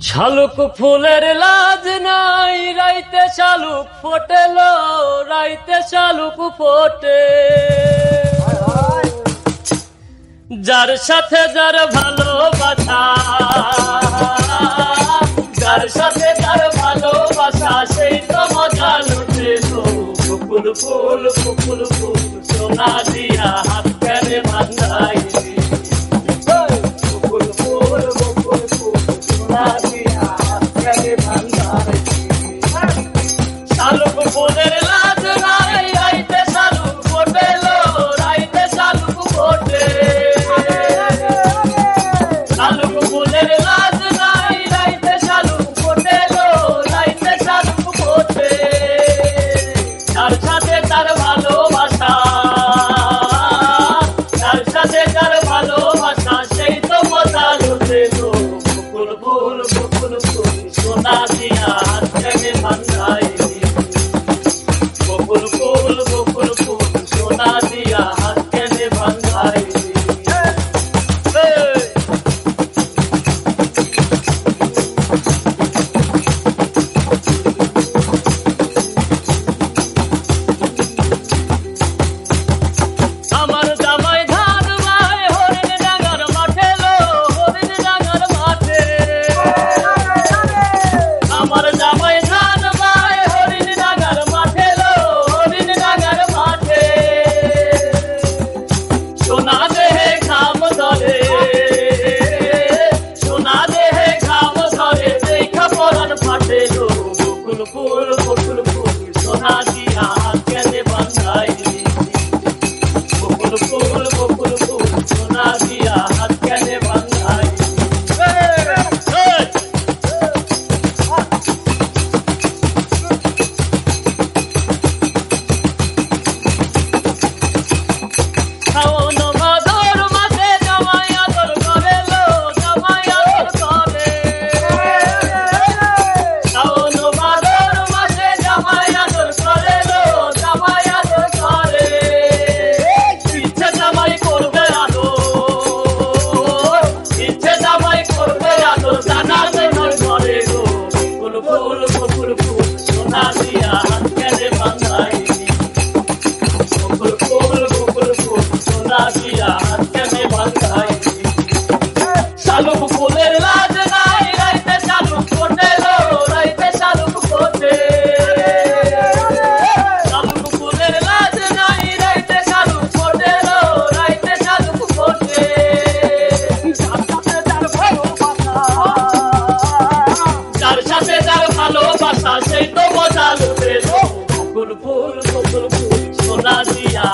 শালুক ফুলের লাজ নাই, রাইতে শালুক ফোটেলো, রাইতে শালুক ফোটে। যার সাথে যার ভালোবাসা, যার সাথে যার ভালোবাসা, সেই তো মজা লুটে লো। বকুল ফুল বকুল ফুল সোনা দিয়া হাত কেনে বান্ধাই, বকুল ফুল বকুল ফুল সোনা দিয়া হাত কেনে বান্ধাই। শালুক ফুলের লাজ নাই, রাইতে শালুক ফোটেলো, রাইতে শালুক ফোটে। শালুক ফুলের লাজ নাই, রাইতে শালুক ফোটেলো, রাইতে শালুক ফোটে। যার সাথে তার ভালোবাসা, যার সাথে তার ভালোবাসা, সেই তো মজা লুটে লো। বকুল ফুল বকুল ফুল সোনা দিয়া হাত কেনে বান্ধাই, বকুল ফুল বকুল ফুল সোনা দিয়া হাত কেনে বান্ধাই। আমার জামাই ধান ভাই হরিণ ডাঙ্গার মাঠে লো, হরিণ ডাঙ্গার মাঠে। আমার জামাই ধান ভাই হরিণ ডাঙ্গার মাঠে লো, হরিণ ডাঙ্গার মাঠে। সোনা দেহে ঘাম ধরে, সোনা দেহে ঘাম ধরে, দেখা পরাণ ফাটে লো। বকুল ফুল বকুল ফুল সোনা দিয়া হাত কেনে বান্ধাই, বকুল ফুল বকুল ফুল সোনা দিয়া হাত কেনে বান্ধাই। শাওন ভাদর মাসে জামাই আদর করে লো, জামাই আদর করে। শাওন ভাদর মাসে জামাই আদর করে লো, জামাই আদর করে। ইচ্ছে জামাই করবে আদর, ইচ্ছে জামাই করবে আদর, জানা জানার ঘরে গো। বকুল ফুল বকুল ফুল সোনা দিয়া হাত কেনে বান্ধাই, বকুল ফুল বকুল ফুল সোনা দিয়া হাত কেনে বান্ধাই। শালুক ফুলের লাজ নাই, রাইতে শালুক ফোটেলো, রাইতে শালুক ফোটে। শালুক ফুলের লাজ নাই, রাইতে শালুক ফোটেলো, রাইতে শালুক ফোটে। যার সাথে যার ভালোবাসা, সেই তো মজা লুটে লো। বকুল ফুল বকুল ফুল সোনা দিয়া